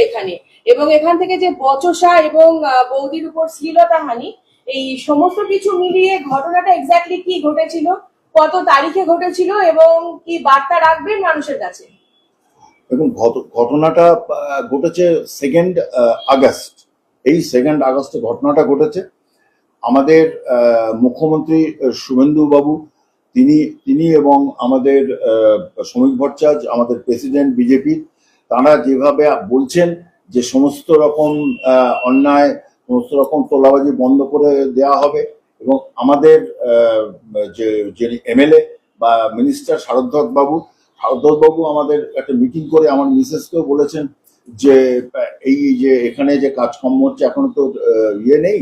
এখানে, এবং এখান থেকে যে বচসা এবং বৌদির উপর শ্লীলতাহানি, এই সমস্ত কিছু মিলিয়ে ঘটনাটা এক্স্যাক্টলি কি ঘটেছিল, কত তারিখে ঘটেছিল এবং কি বার্তা রাখবেন মানুষের কাছে? এবং ঘটনাটা ঘটেছে 2 আগস্ট। এই 2 আগস্টে ঘটনাটা ঘটেছে। আমাদের মুখ্যমন্ত্রী শুভেন্দু বাবু তিনি এবং আমাদের শ্রমিক ভট্টাচার্য, আমাদের প্রেসিডেন্ট বিজেপির, তারা যেভাবে বলছেন যে সমস্ত রকম অন্যায়, সমস্ত রকম তোলাবাজি বন্ধ করে দেওয়া হবে, এবং আমাদের যিনি এমএলএ বা মিনিস্টার শারদ বাবু আমাদের একটা মিটিং করে আমার মিসেসকেও বলেছেন যে এই যে এখানে যে কাজকর্ম হচ্ছে, এখনো তো ইয়ে নেই,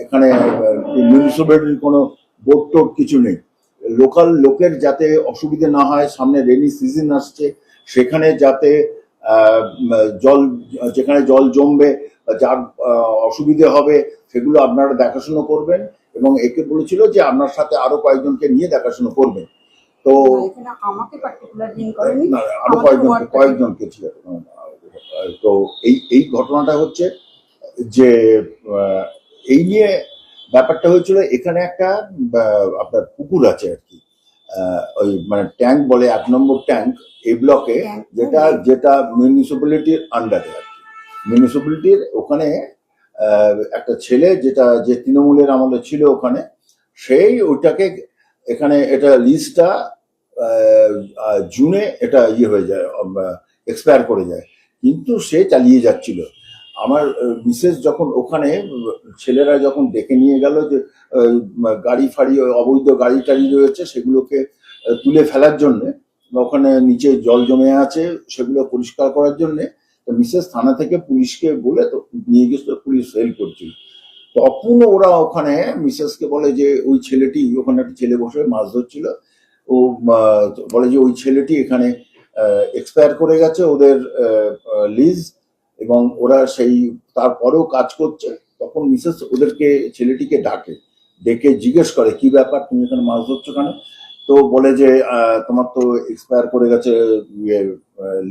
এখানে মিউনিসিপ্যালিটির কোনো বোর্ড টোড কিছু নেই, লোকাল লোকের যাতে অসুবিধে না হয়, সামনে রেনি সিজন আসছে, সেখানে যাতে যেখানে জল জমবে, যার অসুবিধে হবে, সেগুলো আপনারা দেখাশুনো করবেন, এবং একে বলেছিল যে আপনার সাথে আরো কয়েকজনকে নিয়ে দেখাশুনো করবেন। তো আরো কয়েকজনকে ছিল। তো এই ঘটনাটা হচ্ছে যে এই নিয়ে ব্যাপারটা হয়েছিল, এখানে একটা আপনার পুকুর আছে আর কি, ওই মানে ট্যাঙ্ক বলে, 1 নম্বর ট্যাঙ্ক এই ব্লকে, যেটা মিউনিসিপ্যালিটির আন্ডারে আর কি। মিউনিসিপ্যালিটির ওখানে একটা ছেলে যে তৃণমূলের আমলে ছিল ওখানে, সেই ওইটাকে এখানে এটা লিজটা জুনে এটা ইয়ে হয়ে যায়, এক্সপায়ার করে যায়, কিন্তু সে চালিয়ে যাচ্ছিল। আমার বিশেষ যখন ওখানে ছেলেরা যখন ডেকে নিয়ে গেল যে গাড়ি ফাড়ি, অবৈধ গাড়ি টাড়ি রয়েছে, সেগুলোকে তুলে ফেলার জন্যে, ওখানে নিচে জল জমে আছে, সেগুলো পরিষ্কার করার জন্যে মিসেস থানা থেকে পুলিশকে বলে তো নিয়ে গেছিল, পুলিশ হেল্প করছিল। তখন ওরা ওখানে মিসেসকে বলে যে ওই ছেলেটি, ওখানে একটা ছেলে বসে মাছ ধরছিল, ও বলে যে ওই ছেলেটি এখানে এক্সপায়ার করে গেছে ওদের লিজ, এবং ওরা সেই তারপরেও কাজ করছে। তখন মিসেস ছেলেটিকে ডেকে জিজ্ঞেস করে কি ব্যাপার, তুমি এখানে মাছ ধরছো কেন? তো বলে যে তোমার তো এক্সপায়ার করে গেছে,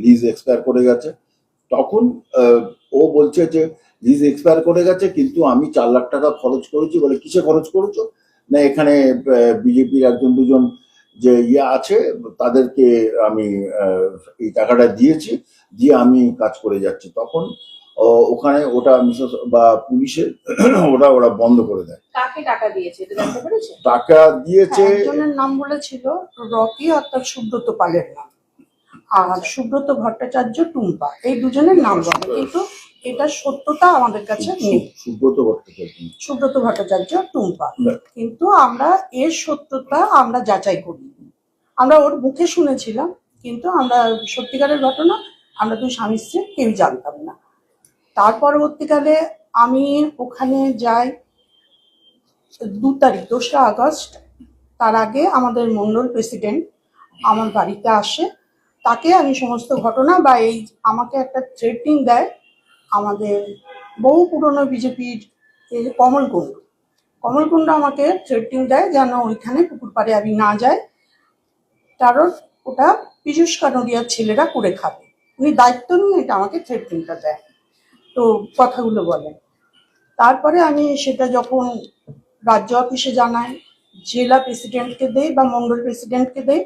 লিজ এক্সপায়ার করে গেছে। তখন ও বলছে যে লিজ এক্সপায়ার করে গেছে, কিন্তু আমি 4 লাখ টাকা খরচ করেছি। বলে কিসে খরচ করেছো? না এখানে বিজেপির 1-2 জন যে আছে, তাদেরকে আমি এই টাকাটা দিয়েছি, দিয়ে আমি কাজ করে যাচ্ছি। তখন ওখানে ওটা মিসেস বা পুলিশের ওরা বন্ধ করে দেয়। কাকে টাকা দিয়েছে এটা জানতে পেরেছেন? টাকা দিয়েছে, একজনের নাম বলেছিল রকি, অর্থাৎ সুব্রত পালের নাম, আর সুব্রত ভট্টাচার্য টুম্পা, এই দুজনের নাম বলে, কিন্তু এটা সত্যতা আমাদের কাছে নেই। সুব্রত ভট্টাচার্য টুম্পা, কিন্তু আমরা এর সত্যতা আমরা যাচাই করি। আমরা ওর মুখে শুনেছিলাম, কিন্তু আমরা সত্যিকারের ঘটনা আমরা 2 স্বামী স্ত্রী কেউ জানতাম না। তার পরবর্তীকালে আমি ওখানে যাই 2 তারিখ, 2রা আগস্ট। তার আগে আমাদের মন্ডল প্রেসিডেন্ট আমার বাড়িতে আসে, তাকে আমি সমস্ত ঘটনা বা এই আমাকে একটা থ্রেটিং দেয় আমাদের বহু পুরনো বিজেপির কমলকুণ্ড আমাকে থ্রেটিং দেয় যেন ওইখানে পুকুর পাড়ে আমি না যাই, কারণ ওটা পীযূষ কানোডিয়ার ছেলেরা করে খাবে। উনি দায়িত্ব নিয়ে এটা আমাকে থ্রেটিংটা দেয়, তো কথাগুলো বলেন। তারপরে আমি সেটা যখন রাজ্য অফিসে জানাই, জেলা প্রেসিডেন্টকে দেই বা মন্ডল প্রেসিডেন্টকে দেই,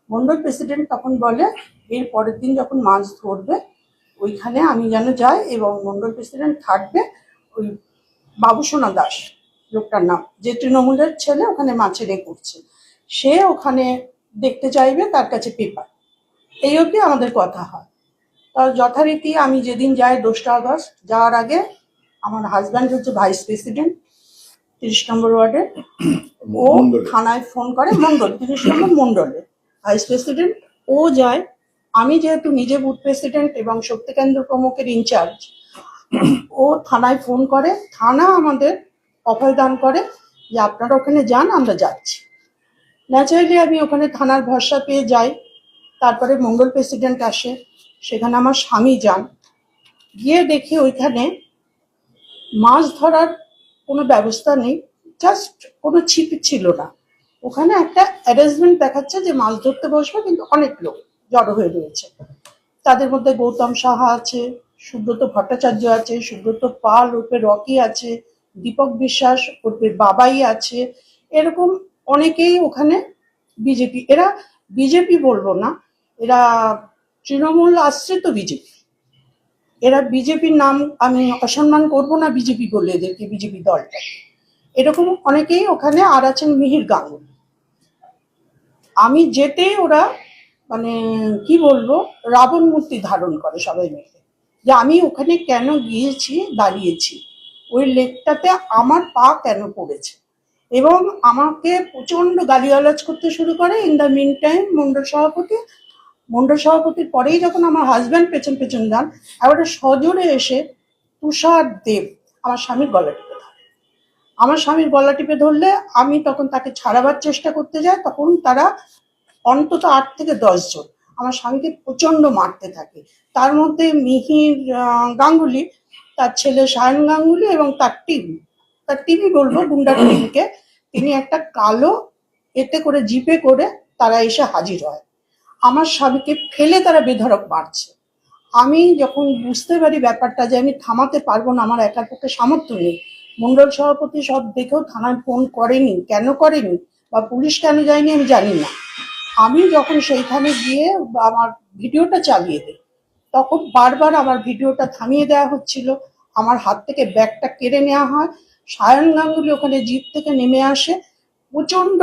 মন্ডল প্রেসিডেন্ট তখন বলে এর পরের দিন যখন মাছ ধরবে ওইখানে আমি যেন যাই, এবং মন্ডল প্রেসিডেন্ট থাকবে ওই বাবুসোনা দাস লোকটার নাম, যে তৃণমূলের ছেলে ওখানে মাছের করছে, সে ওখানে দেখতে চাইবে, তার কাছে পেপার। এই অবধি আমাদের কথা হয়। তার যথারীতি আমি যেদিন যাই 2রা আগস্ট, যাওয়ার আগে আমার হাজব্যান্ড হচ্ছে ভাইস প্রেসিডেন্ট 30 নম্বর ওয়ার্ডের, ও থানায় ফোন করে, মন্ডল 30 নম্বর মন্ডলে ভাইস প্রেসিডেন্ট, ও যায়। আমি যেহেতু নিজে বুথ প্রেসিডেন্ট এবং শক্তিকেন্দ্র প্রমুখের ইনচার্জ, ও থানায় ফোন করে, থানা আমাদের অভয় দান করে যে আপনারা ওখানে যান, আমরা যাচ্ছি। ন্যাচারালি আমি ওখানে থানার ভরসা পেয়ে যাই। তারপরে মন্ডল প্রেসিডেন্ট আসে, সেখানে আমার স্বামী যান, গিয়ে দেখি ওইখানে মাছ ধরার কোনো ব্যবস্থা নেই, জাস্ট কোনো ছিপ ছিল না। ওখানে একটা অ্যারেঞ্জমেন্ট দেখাচ্ছে যে মাছ ধরতে বসবে, কিন্তু অনেক লোক জড়ো হয়ে রয়েছে। তাদের মধ্যে গৌতম সাহা আছে, সুব্রত ভট্টাচার্য আছে, সুব্রত পাল ওরফে রকি আছে, দীপক বিশ্বাস ওরফে বাবাই আছে, এরকম অনেকেই ওখানে বিজেপি। এরা বিজেপি বলবো না, এরা তৃণমূল আশ্রিত বিজেপি। এরা বিজেপির নাম আমি অসম্মান করব না বিজেপি বলে, এদেরকে বিজেপি দলটা এরকম অনেকেই ওখানে আর আছেন মিহির গাঙ্গুলি। আমি যেতে ওরা মানে কি বলবো রাবণ মূর্তি ধারণ করে সবাই মিলে, যে আমি ওখানে কেন গিয়েছি, দাঁড়িয়েছি ওই লেকটাতে, আমার পা কেন পড়েছে, এবং আমাকে প্রচন্ড গালিগালাজ করতে শুরু করে। In the meantime Mondal সভাপতির পরেই যখন আমার হাজব্যান্ড পেছন পেছন যান, এবারে সজোরে এসে তুষার দেব আমার স্বামীর গলা টিপে ধরে। আমার স্বামীর গলা টিপে ধরলে আমি তখন তাকে ছাড়াবার চেষ্টা করতে যাই, তখন তারা অন্তত 8 থেকে 10 জন আমার স্বামীকে প্রচন্ড মারতে থাকে। তার মধ্যে মিহির গাঙ্গুলি, তার ছেলে সায়ন গাঙ্গুলি এবং তার টিমই বলবো, গুন্ডার টিমকে, তিনি একটা কালো এতে করে জিপে করে তারা এসে হাজির হয়। আমার স্বামীকে ফেলে তারা বেধড়ক মারছে। আমি যখন বুঝতে পারি ব্যাপারটা, যে আমি থামাতে পারবো না, আমার একার পক্ষে সামর্থ্য নেই, মন্ডল সভাপতি সব দেখেও থানায় ফোন করেনি, কেন করেনি বা পুলিশ কেন যায়নি আমি জানি না। আমি যখন সেইখানে গিয়ে আমার ভিডিওটা চালিয়ে দিই, তখন বারবার আমার ভিডিওটা থামিয়ে দেওয়া হচ্ছিল, আমার হাত থেকে ব্যাগটা কেড়ে নেওয়া হয়। সায়ন গাঙ্গুলি ওখানে জিপ থেকে নেমে আসে, প্রচন্ড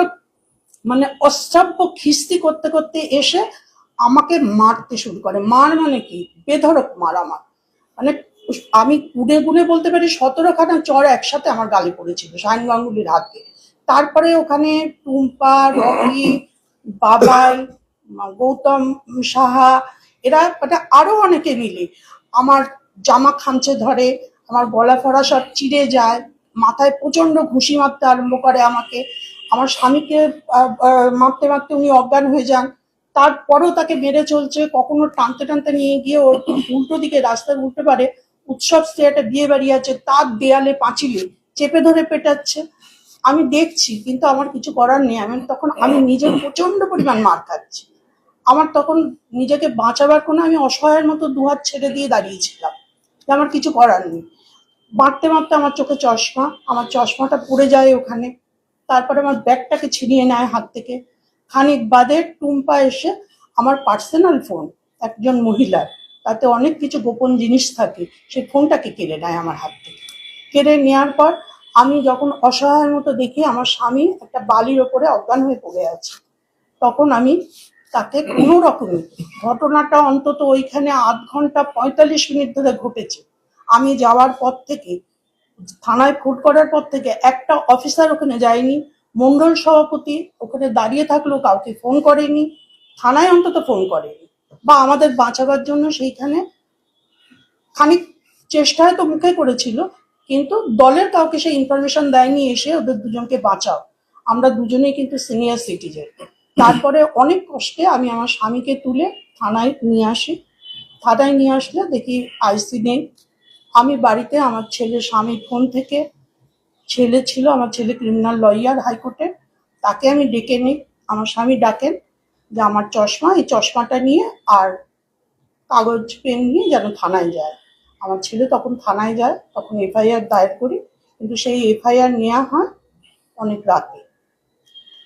মানে অশ্রাব্য খিস্তি করতে করতে এসে আমাকে মারতে শুরু করে। মার মানে কি, বেধড়ক মার। আমার মানে আমি গুনে গুনে বলতে পারি 17খানা চড় একসাথে আমার গালে পড়েছিল সায়ন গাঙ্গুলির হাতে। তারপরে ওখানে টুম্পা, রকি, বাবাই, গৌতম সাহা, এরা আরো অনেকে মিলে আমার জামা খামচে ধরে, আমার গলা ফড়া সব চিড়ে যায়, মাথায় প্রচন্ড ঘুষি মারতে আরম্ভ করে আমাকে। আমার স্বামীকে মারতে মারতে উনি অজ্ঞান হয়ে যান, তারপরেও তাকে মেরে চলছে। কখনো টানতে টানতে নিয়ে গিয়ে ওর উল্টো দিকে, রাস্তার উল্টো পারে উৎসব একটা বিয়ে বাড়ি আছে, তার দেয়ালে পাঁচিলে চেপে ধরে পেটাচ্ছে। আমি দেখছি, কিন্তু আমার কিছু করার নেই। আমি নিজে প্রচন্ড পরিমাণ মার খাচ্ছি। আমার তখন নিজেকে বাঁচাবার কোনো, আমি অসহায়ের মতো দুহাত ছেড়ে দিয়ে দাঁড়িয়েছিলাম, যে আমার কিছু করার নেই। মারতে মারতে আমার চোখে চশমা, আমার চশমাটা পড়ে যায় ওখানে। তারপরে আমার ব্যাগটাকে ছিনিয়ে নেয় হাত থেকে। খানিক বাদে টুম্পা এসে আমার পার্সোনাল ফোন, একজন মহিলার, তাতে অনেক কিছু গোপন জিনিস থাকে, সেই ফোনটাকে কেড়ে নেয় আমার হাত থেকে। কেড়ে নেওয়ার পর আমি যখন অসহায়ের মতো দেখি আমার স্বামী একটা বালির ওপরে অজ্ঞান হয়ে পড়ে আছে, তখন আমি তাকে কোনো রকমে, ঘটনাটা অন্তত ওইখানে 8 ঘন্টা 45 মিনিট ধরে ঘটেছে। আমি যাওয়ার পর থেকে, থানায় ফোন করার পর থেকে একটা অফিসার ওখানে যায়নি। মন্ডল সভাপতি ওখানে দাঁড়িয়ে থাকলেও কাউকে ফোন করেনি, থানায় অন্তত ফোন করেনি, বা আমাদের বাঁচাবার জন্য সেইখানে খানিক চেষ্টা হয়তো মুখে করেছিল, কিন্তু দলের কাউকে সেই ইনফরমেশন দেয়নি এসে ওদের দুজনকে বাঁচাও। আমরা দুজনেই কিন্তু সিনিয়র সিটিজেন। তারপরে অনেক কষ্টে আমি আমার স্বামীকে তুলে থানায় নিয়ে আসি। থানায় নিয়ে আসলে দেখি আইসি নেই। আমি বাড়িতে আমার ছেলে, স্বামীর ফোন থেকে, ছেলে ছিল, আমার ছেলে ক্রিমিনাল লয়ার হাইকোর্টে, তাকে আমি ডেকে নিই। আমার স্বামী ডাকেন যে আমার চশমা, এই চশমাটা নিয়ে আর কাগজ পেন নিয়ে যেন থানায় যায়। আমার ছেলে তখন থানায় যায়, তখন এফআইআর দায়ের করি, কিন্তু সেই এফআইআর নেওয়া হয় অনেক রাতে।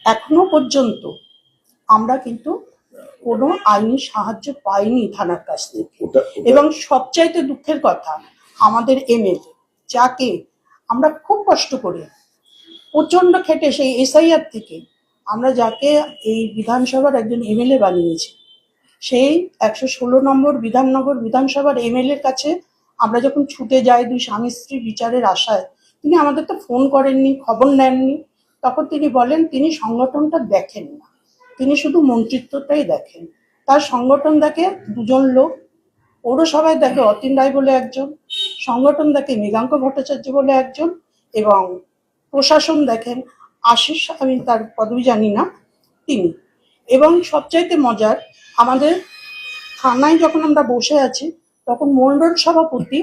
এখনো পর্যন্ত আমরা কিন্তু কোনো আইনি সাহায্য পাইনি থানার কাছ থেকে। এবং সবচাইতে দুঃখের কথা, আমাদের এমএলএ, যাকে আমরা খুব কষ্ট করে প্রচন্ড খেটে সেই এসআইআর থেকে আমরা যাকে এই বিধানসভার একজন এমএলএ বানিয়েছি, সেই 116 নম্বর বিধাননগর বিধানসভার এমএলএর কাছে আমরা যখন ছুটে যাই দুই স্বামী স্ত্রী বিচারের আশায়, তিনি আমাদের তো ফোন করেননি, খবর নেননি। তখন তিনি বলেন তিনি সংগঠনটা দেখেন না, তিনি শুধু মন্ত্রিত্বটাই দেখেন। তার সংগঠন দেখে 2 জন লোক, পৌরসভায় দেখে অতীন রায় বলে একজন, সংগঠন দেখে মৃগাঙ্ক ভট্টাচার্য বলে একজন, এবং প্রশাসন দেখেন আশিস, আমি তার পদবি জানি না, তিনি। এবং সবচাইতে মজার, আমাদের থানায় যখন আমরা বসে আছি, তখন মন্ডল সভাপতি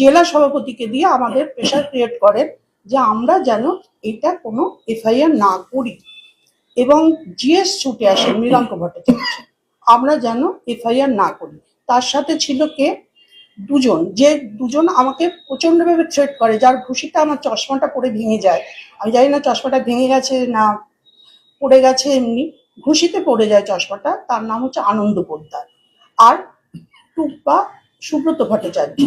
জেলা সভাপতিকে দিয়ে আমাদের প্রেশার ক্রিয়েট করেন যে আমরা যেন এটা কোনো এফআইআর না করি, এবং জিএস ছুটে আসেন মৃগাঙ্ক ভট্টাচার্য, আমরা যেন এফআইআর না করি। তার সাথে ছিল কে, দুজন আমাকে প্রচন্ডভাবে থ্রেট করে, যার ঘুষিতে আমার চশমাটা পড়ে ভেঙে যায়। আমি জানি না চশমাটা ভেঙে গেছে না পড়ে গেছে, এমনি ঘুষিতে পড়ে যায় চশমাটা। তার নাম হচ্ছে আনন্দ পোদ্দার আর টুপ্পা সুব্রত ভট্টাচার্য।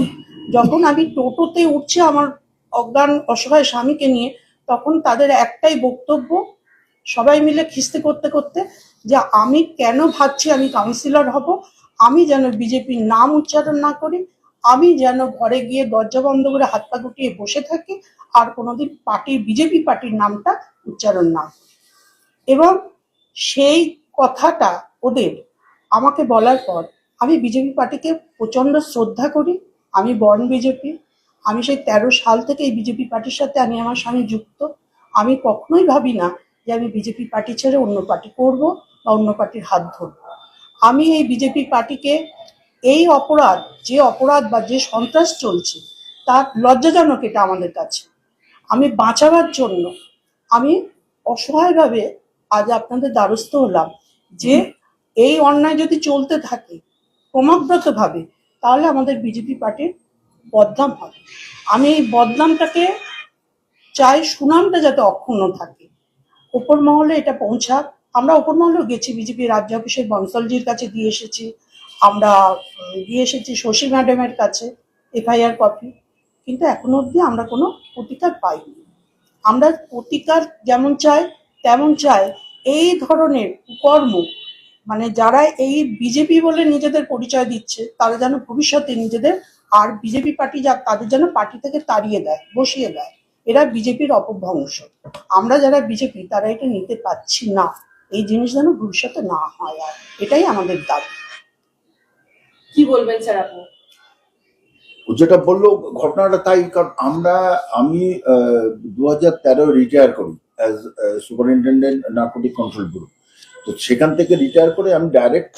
যখন আমি টোটোতে উঠছি আমার অজ্ঞান অসহায় স্বামীকে নিয়ে, তখন তাদের একটাই বক্তব্য, সবাই মিলে খিস্তি করতে করতে, যে আমি কেন ভাবছি আমি কাউন্সিলর হব, আমি যেন বিজেপির নাম উচ্চারণ না করি, আমি যেন ঘরে গিয়ে দরজা বন্ধ করে হাত পা গুটিয়ে বসে থাকি, আর কোনোদিন বিজেপি পার্টির নামটা উচ্চারণ না করি। এবং সেই কথাটা ওদের আমাকে বলার পর আমি বিজেপি পার্টিকে প্রচন্ড শ্রদ্ধা করি। আমি বর্ন বিজেপি, আমি সেই 13 সাল থেকে এই বিজেপি পার্টির সাথে আমি আমার স্বামী যুক্ত। আমি কখনোই ভাবি না যে আমি বিজেপি পার্টি ছেড়ে অন্য পার্টি করব বা অন্য পার্টির হাত ধরব। আমি এই বিজেপি পার্টিকে এই যে অপরাধ বা যে সন্ত্রাস চলছে তার লজ্জাজনক এটা আমাদের কাছে। আমি বাঁচাবার জন্য আমি অসহায়ভাবে আজ আপনাদের দ্বারস্থ হলাম যে এই অন্যায় যদি চলতে থাকে ক্রমাগতভাবে, তাহলে আমাদের বিজেপি পার্টির বদনাম হবে। আমি এই বদনামটাকে চাই, সুনামটা যাতে অক্ষুণ্ণ থাকে, ওপর মহলে এটা পৌঁছাক। আমরা ওপর মহলেও গেছি, বিজেপি রাজ্য অফিসের বনসলজির কাছে দিয়ে এসেছি, আমরা দিয়ে এসেছি শশী ম্যাডামের কাছে এফআইআর কপি, কিন্তু এখনো অবধি আমরা কোনো প্রতিকার পাইনি। আমরা প্রতিকার যেমন চাই তেমন চাই এই ধরনের কুকর্ম, মানে যারা এই বিজেপি বলে নিজেদের পরিচয় দিচ্ছে তারা যেন ভবিষ্যতে নিজেদের আর বিজেপি পার্টি তাদের যেন পার্টি থেকে তাড়িয়ে দেয়, বসিয়ে দেয়। এরা বিজেপির অপভ্রংশ। আমরা যারা বিজেপি তারা এটা নিতে পারছি না। এই জিনিস যেন ভবিষ্যতে না হয়, আর এটাই আমাদের দাবি। কি বলবেন স্যার আপনি? ও যেটা বললো ঘটনাটা তাই, কারণ আমি 2013 রিটায়ার করি as superintendent narcotic control bureau. তো সেখান থেকে রিটায়ার করে আমি ডাইরেক্ট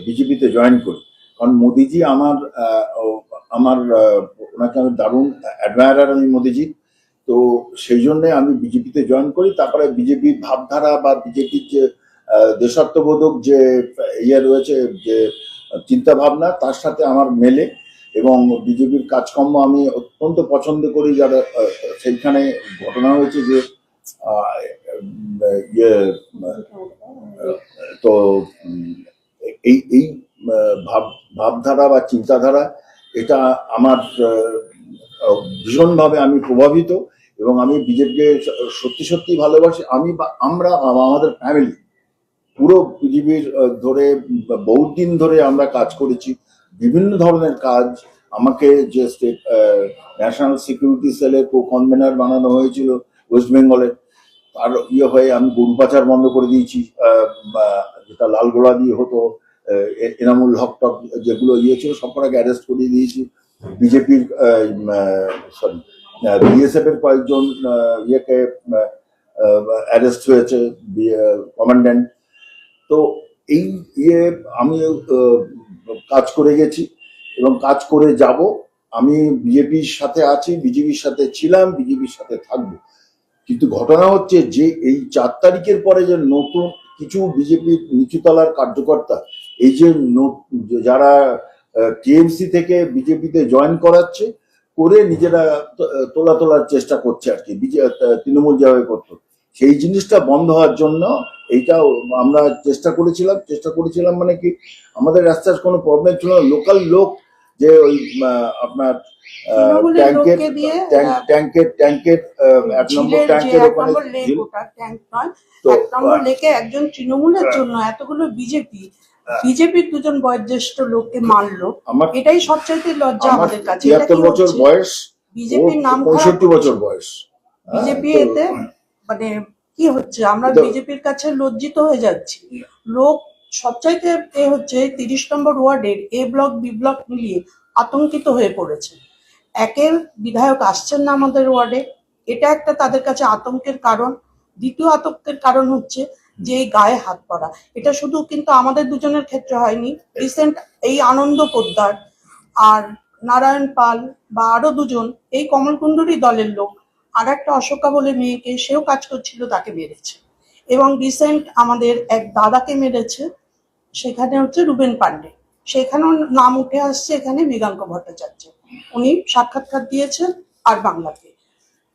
বিজেপিতে জয়েন করি। কারণ মোদিজি ওনাকে আমি দারুণ অ্যাডমায়ারার আমি মোদিজি। তো সেই জন্যে আমি বিজেপিতে জয়েন করি। তারপরে বিজেপির ভাবধারা বা বিজেপির যে দেশাত্মবোধক যে রয়েছে, যে চিন্তা ভাবনা, তার সাথে আমার মেলে এবং বিজেপির কাজকর্ম আমি অত্যন্ত পছন্দ করি। যারা সেইখানে ঘটনা হয়েছে যে তো এই ভাবধারা বা চিন্তাধারা এটা আমার ভীষণভাবে আমি প্রভাবিত এবং আমি বিজেপিকে সত্যি সত্যি ভালোবাসি। আমরা আমাদের ফ্যামিলি পুরো পৃথিবীর ধরে বহুত দিন ধরে আমরা কাজ করেছি, বিভিন্ন ধরনের কাজ। আমাকে যে স্টেট ন্যাশনাল সিকিউরিটি সেলের কো-কনভেনার বানানো হয়েছিল ওয়েস্ট বেঙ্গলে, তার হয়ে আমি গরু পাচার বন্ধ করে দিয়েছি, যেটা লালগোলা দিয়ে হতো, এনামুল হক টক যেগুলো ছিল সবকটাকে অ্যারেস্ট করিয়ে দিয়েছি। বিজেপির বিএসএফ এর কয়েকজন অ্যারেস্ট হয়েছে, কমান্ড্যান্ট। তো এই আমি কাজ করে গেছি এবং কাজ করে যাব। আমি বিজেপির সাথে আছি, বিজেপির সাথে ছিলাম, বিজেপির সাথে থাকবো। কিন্তু ঘটনা হচ্ছে যে এই 4 তারিখের পরে যে নতুন কিছু বিজেপির নিচুতলার কার্যকর্তা, এই যে যারা টিএমসি থেকে বিজেপিতে জয়েন করাচ্ছে, করে নিজেরা তোলার চেষ্টা করছে আর কি, তৃণমূল যেভাবে করতো, সেই জিনিসটা বন্ধ হওয়ার জন্য এইটা আমরা চেষ্টা করেছিলাম। মানে কি, আমাদের রাস্তার কোনো প্রবলেম ছিল না। লোকাল লোক যে ওই আপনার ট্যাঙ্কের 1 নম্বর ট্যাঙ্কের ওখানে লেকে একজন তৃণমূলের জন্য এতগুলো বিজেপির 2জন বয়োজ্যেষ্ঠ লোককে মারলো, এটাই সবচাইতে লজ্জা আমাদের কাছে। 73 বছর বয়স, বিজেপির নাম 65 বছর বয়স। বিজেপি এতে মানে কি হচ্ছে, আমরা বিজেপির কাছে লজ্জিত হয়ে যাচ্ছি। লোক সবচাইতে হচ্ছে 30 নম্বর ওয়ার্ডের এ ব্লক বি ব্লক মিলিয়ে আতঙ্কিত হয়ে পড়েছে। একের বিধায়ক আসছেন না আমাদের ওয়ার্ডে, এটা একটা তাদের কাছে আতঙ্কের কারণ। দ্বিতীয় আতঙ্কের কারণ হচ্ছে যে গায়ে হাত পড়া। এটা শুধু কিন্তু আমাদের 2জনের ক্ষেত্রে হয়নি, রিসেন্ট এই আনন্দ পোদ্দার আর নারায়ণ পাল বা আরো 2জন এই কমলকুণ্ডুরই দলের লোক, আর একটা অশোকা বলে মেয়েকে, সেও কাজ করছিল, তাকে মেরেছে। এবং রিসেন্ট আমাদের এক দাদাকে মেরেছে, সেখানে হচ্ছে রুবেন পান্ডে, সেখানেও নাম উঠে আসছে এখানে মৃগাঙ্ক ভট্টাচার্য, উনি সাক্ষাৎকার দিয়েছেন আর বাংলাতে।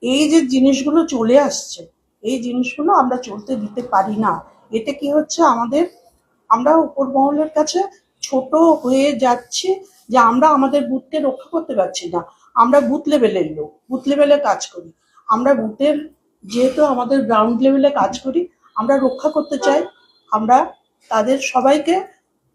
এই যে জিনিসগুলো চলে আসছে, এই জিনিসগুলো আমরা চলতে দিতে পারি না। এতে কি হচ্ছে, আমরা উপর মহলের কাছে ছোট হয়ে যাচ্ছি, যে আমরা আমাদের বুথকে রক্ষা করতে পারছি না। আমরা বুথ লেভেলের লোক, বুথ লেভেলে কাজ করি। আমরা বুথের, যেহেতু আমাদের গ্রাউন্ড লেভেলে কাজ করি, আমরা রক্ষা করতে চাই। আমরা তাদের সবাইকে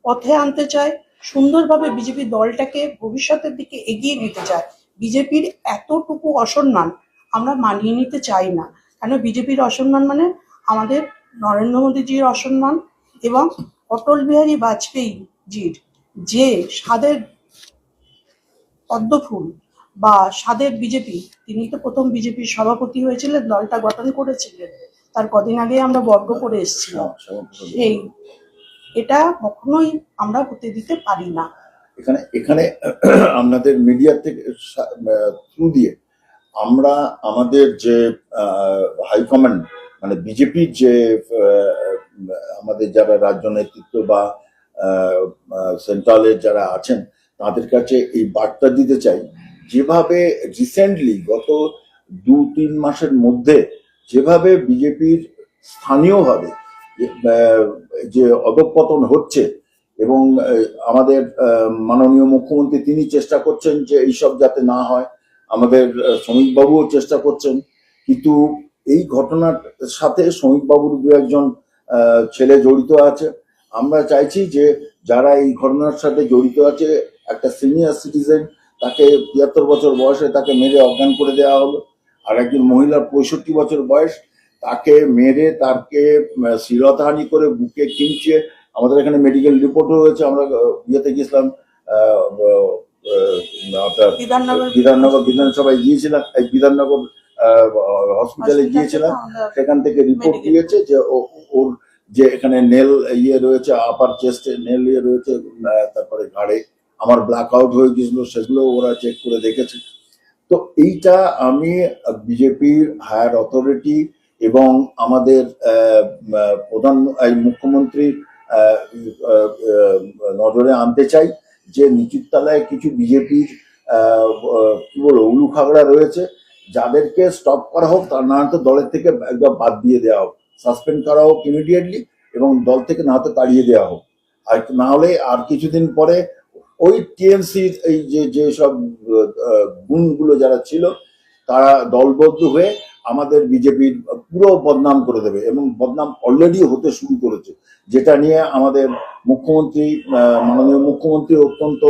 পথে আনতে চাই, সুন্দরভাবে বিজেপি দলটাকে ভবিষ্যতের দিকে এগিয়ে নিতে চাই। বিজেপির এতটুকু অসম্মান আমরা মানিয়ে নিতে চাই না। কেন বিজেপির অসম্মান মানে আমাদের নরেন্দ্র মোদীজির অসম্মান, এবং অটল বিহারী বাজপেয়ীজির যে স্বাদের পদ্মফুল বা স্বাদের বিজেপি, তিনি তো প্রথম বিজেপির সভাপতি হয়েছিলেন, দলটা গঠন করেছিলেন, তার কদিন আগে আমরা বর্গ করে এসেছিলাম। সেই এটা কখনোই আমরা হতে দিতে পারি না। এখানে এখানে আপনাদের মিডিয়া থেকে থ্রু দিয়ে আমরা আমাদের যে হাইকমান্ড, মানে বিজেপির যে আমাদের যারা রাজ্য নেতৃত্ব বা সেন্ট্রালের যারা আছেন, তাদের কাছে এই বার্তা দিতে চাই, যেভাবে রিসেন্টলি গত 2-3 মাসের মধ্যে যেভাবে বিজেপির স্থানীয়ভাবে যে অধঃপতন হচ্ছে, এবং আমাদের মাননীয় মুখ্যমন্ত্রী তিনি চেষ্টা করছেন যে এইসব যাতে না হয়, আমাদের শ্রমিকবাবুও চেষ্টা করছেন, কিন্তু এই ঘটনার সাথে শ্রমিকবাবুর দু একজন ছেলে জড়িত আছে। আমরা চাইছি যে যারা এই ঘটনার সাথে জড়িত আছে, একটা সিনিয়র সিটিজেন, তাকে 73 বছর বয়সে তাকে মেরে অজ্ঞান করে দেওয়া হলো, আর একজন মহিলার 65 বছর বয়স, তাকে মেরে তাকে শ্লীলতাহানি করে বুকে কিনছে। আমাদের এখানে মেডিকেল রিপোর্টও হয়েছে, আমরা ইয়েতে গেছিলাম, আপনার বিধাননগর বিধানসভায় গিয়েছিলাম, এই বিধাননগর হসপিটালে গিয়েছিলাম, সেখান থেকে রিপোর্ট দিয়েছে যে ওর যে এখানে নেল ইয়ে রয়েছে, আপার চেস্টে নেল ইয়ে রয়েছে, তারপরে ঘাড়ে আমার ব্ল্যাক আউট হয়ে গেছিল, সেগুলো ওরা চেক করে দেখেছে। তো এইটা আমি বিজেপির হায়ার অথরিটি এবং আমাদের প্রধান মুখ্যমন্ত্রীর নজরে আনতে চাই, যে নিচুর তলায় কিছু বিজেপির কি বলবো উলুখাগড়া রয়েছে, যাদেরকে স্টপ করা হোক, তার না হয়তো দলের থেকে একদম বাদ দিয়ে দেওয়া হোক, সাসপেন্ড করা হোক ইমিডিয়েটলি, এবং দল থেকে না হয়তো তাড়িয়ে দেওয়া হোক। আর না হলে আর কিছুদিন পরে ওই টিএমসির এই যে সব গুণগুলো যারা ছিল, তারা দলবদ্ধ হয়ে আমাদের বিজেপির পুরো বদনাম করে দেবে, এবং বদনাম অলরেডি হতে শুরু করেছে, যেটা নিয়ে আমাদের মুখ্যমন্ত্রী, মাননীয় মুখ্যমন্ত্রী অত্যন্ত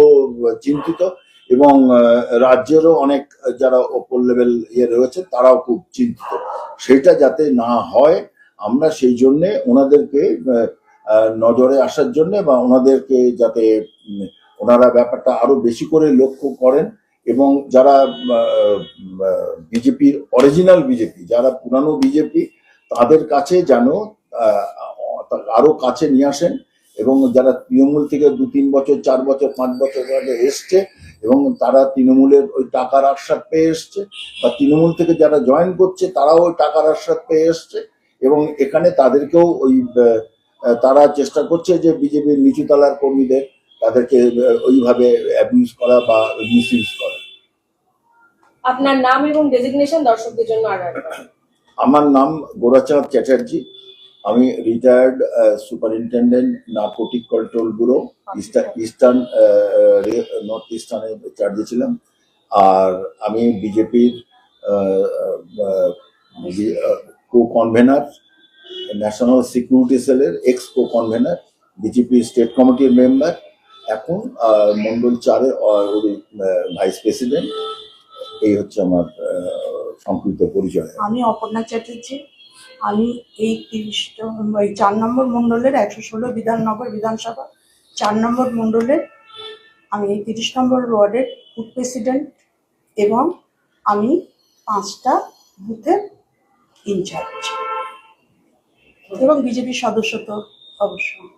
চিন্তিত, এবং রাজ্যেরও অনেক যারা ওপর লেভেল ইয়ে রয়েছে তারাও খুব চিন্তিত। সেটা যাতে না হয়, আমরা সেই জন্যে ওনাদেরকে নজরে আসার জন্য, বা ওনাদেরকে যাতে ওনারা ব্যাপারটা আরো বেশি করে লক্ষ্য করেন, এবং যারা বিজেপির অরিজিনাল বিজেপি, যারা পুরানো বিজেপি, তাদের কাছে যেন আরো কাছে নিয়ে আসেন, এবং যারা তৃণমূল থেকে 2-3 বছর 4 বছর 5 বছর আগে এসছে, এবং তারা তৃণমূলের ওই টাকার আশ্বাস পেয়ে এসছে, বা তৃণমূল থেকে যারা জয়েন করছে তারাও ওই টাকার আশ্বাস পেয়ে এসছে, এবং এখানে তাদেরকেও ওই তারা চেষ্টা করছে যে বিজেপির নিচুতলার কর্মীদের তাদেরকে ওইভাবে অ্যাবিউজ করা বা মিসইউজ করা। আপনার নাম এবং ডেজিগনেশন দর্শকদের জন্য আর একবার। আমার নাম গোরাচাঁদ চ্যাটার্জি, আমি retired superintendent narcotic control bureau eastern north ইস্টার্নের চার্জে ছিলাম। আর আমি বিজেপির কো কনভেনার, ন্যাশনাল সিকিউরিটি সেলের ex co convener, BJP state কমিটির মেম্বার, এখন মন্ডল 4-এর ভাইস প্রেসিডেন্ট। এই হচ্ছে আমার সংক্ষিপ্ত পরিচয়। আমি অপর্ণা চ্যাটার্জি, আমি এই 4 নম্বর মণ্ডলের 116 বিধাননগর বিধানসভা 4 নম্বর মণ্ডলের আমি এই 30 নম্বর ওয়ার্ডের বুথ প্রেসিডেন্ট, এবং আমি 5টা বুথের ইনচার্জ, এবং বিজেপির সদস্য তো অবশ্যই।